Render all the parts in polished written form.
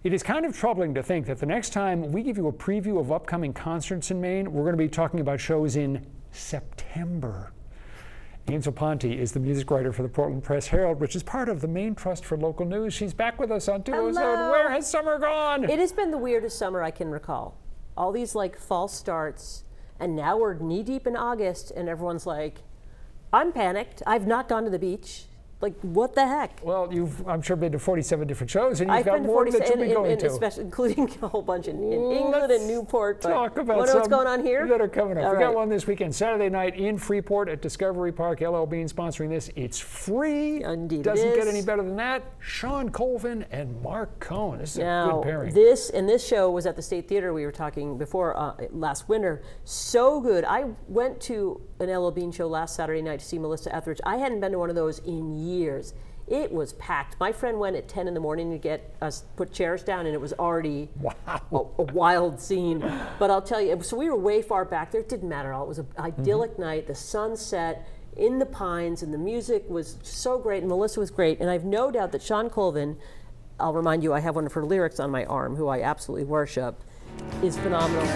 It is kind of troubling to think that the next time we give you a preview of upcoming concerts in Maine, we're going to be talking about shows in September. Aimsel Ponti is the music writer for the Portland Press Herald, which is part of the Maine Trust for Local News. She's back with us on 207. Where has summer gone? It has been the weirdest summer I can recall. All these false starts, and now we're knee deep in August, and everyone's like, I'm panicked. I've not gone to the beach. What the heck? Well, I'm sure, been to 47 different shows, and you've got more that you'll be going to. Especially, including a whole bunch in England and Newport. Talk about know what's going on here? That are coming up. All We right. got one this weekend, Saturday night in Freeport at Discovery Park. LL Bean sponsoring this. It's free. Indeed Doesn't it is. get any better than that. Sean Colvin and Mark Cohn. This is a good pairing. This show was at the State Theater. We were talking before last winter. So good. I went to an LL Bean show last Saturday night to see Melissa Etheridge. I hadn't been to one of those in years. It was packed. My friend went at 10 in the morning to get us put chairs down, and it was already a wild scene. But I'll tell you, so we were way far back there. It didn't matter at all. It was an idyllic night. The sun set in the pines, and the music was so great, and Melissa was great. And I have no doubt that Sean Colvin, I'll remind you, I have one of her lyrics on my arm, who I absolutely worship, is phenomenal.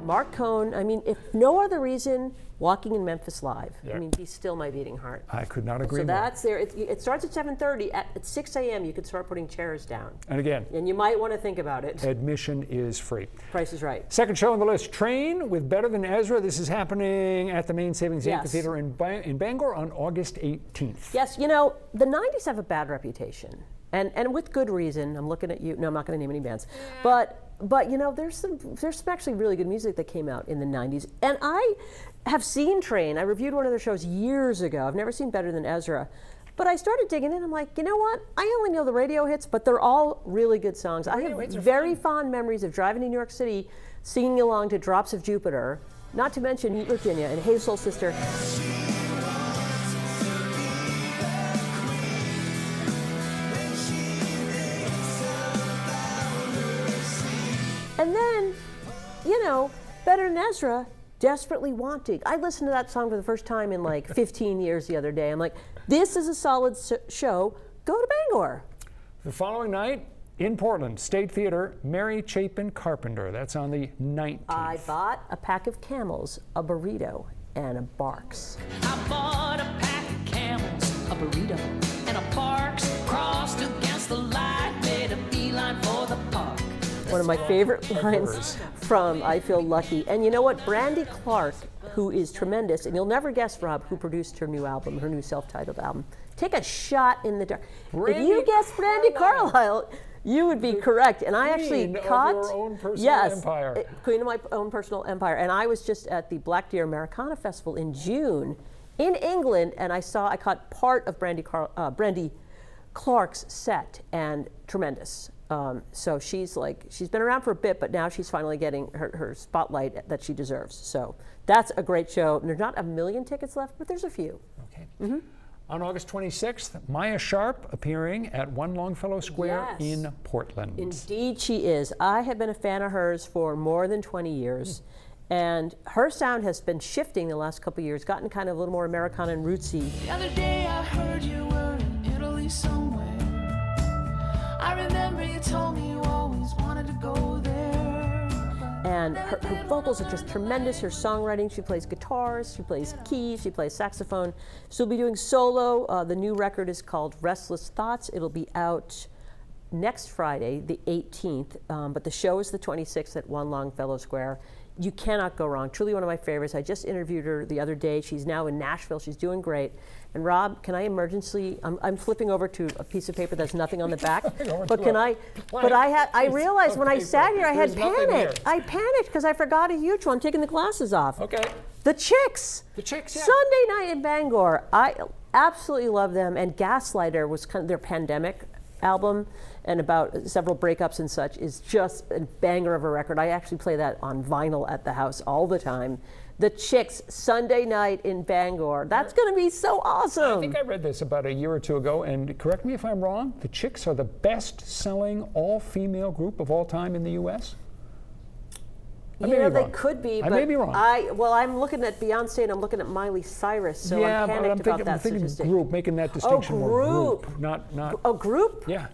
Mark Cohn, I mean, if no other reason, Walking in Memphis Live. Yeah. I mean, he's still my beating heart. I could not agree So more. that's there. It starts at 7:30. At 6 a.m., you could start putting chairs down. And again, And you might want to think about it. admission is free. Price is right. Second show on the list, Train with Better Than Ezra. This is happening at the Maine Savings Yes. Amphitheater in Bangor on August 18th. Yes, you know, the 90s have a bad reputation. And with good reason. I'm looking at you. No, I'm not going to name any bands. But you know, there's some actually really good music that came out in the 90s. And I have seen Train. I reviewed one of their shows years ago. I've never seen Better Than Ezra. But I started digging in. I'm like, you know what? I only know the radio hits, but they're all really good songs. I have very fond memories of driving to New York City, singing along to Drops of Jupiter, not to mention Virginia and Hey Soul Sister. And then, you know, Better Than Ezra, Desperately Wanting. I listened to that song for the first time in 15 years the other day. I'm like, this is a solid show. Go to Bangor. The following night in Portland, State Theater, Mary Chapin Carpenter. That's on the 19th. I bought a pack of Camels, a burrito, and a Barks. I bought a pack of Camels, a burrito, and a Barks. Crossed against the light, made a beeline for the park. One of my favorite lines from I Feel Lucky. And you know what? Brandy Clark, who is tremendous, and you'll never guess, Rob, who produced her new album, her new self-titled album. Take a shot in the dark. If you guessed Brandy Carlisle, you would be correct. And I actually caught your own personal empire. Queen of my own personal empire. And I was just at the Black Deer Americana Festival in June in England, and I caught part of Brandy Clark's set, and tremendous. So she's been around for a bit, but now she's finally getting her spotlight that she deserves. So that's a great show. There's not a million tickets left, but there's a few. Okay. On August 26th, Maya Sharp appearing at One Longfellow Square in Portland. Indeed she is. I have been a fan of hers for more than 20 years. And her sound has been shifting the last couple of years, gotten kind of a little more Americana and rootsy. The other day I heard you were in Italy somewhere. I remember you told me you always wanted to go there. And her vocals are just tremendous. Her songwriting, she plays guitars, she plays keys, she plays saxophone. She'll be doing solo. The new record is called Restless Thoughts. It'll be out next Friday, the 18th, but the show is the 26th at One Longfellow Square. You cannot go wrong. Truly one of my favorites. I just interviewed her the other day. She's now in Nashville. She's doing great. And Rob, can I I'm flipping over to a piece of paper that's nothing on the back. But can I? But I realized when I sat here I had panic. I panicked because I forgot a huge one. Taking the glasses off. Okay. The Chicks. The Chicks. Yeah. Sunday night in Bangor. I absolutely love them. And Gaslighter was kind of their pandemic album, and about several breakups and such, is just a banger of a record. I actually play that on vinyl at the house all the time. The Chicks, Sunday night in Bangor. That's going to be so awesome. I think I read this about a year or two ago, and correct me if I'm wrong, the Chicks are the best-selling all-female group of all time in the U.S.? I You may know, be they wrong. could be, I but may be wrong. I'm looking at Beyonce and I'm looking at Miley Cyrus, so yeah, I'm but panicked I'm about thinking, that statistic. group, making that distinction more group. group, not. Oh, group? Yeah.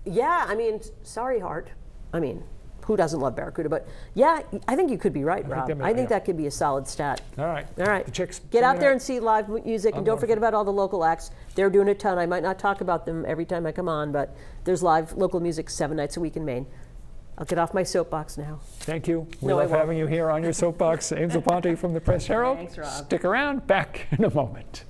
Yeah, I mean, sorry, Hart. I mean, who doesn't love Barracuda? But yeah, I think you could be right, Rob. that may- I think yeah. that could be a solid stat. All right. All right. The Chicks. Get out Sunday there night. and see live music, and don't going forget for- about all the local acts. They're doing a ton. I might not talk about them every time I come on, but there's live local music 7 nights a week in Maine. I'll get off my soapbox now. Thank you. We No, I love won't. having you here on your soapbox. Aimsel Ponti from the Press Herald. Thanks, Rob. Stick around. Back in a moment.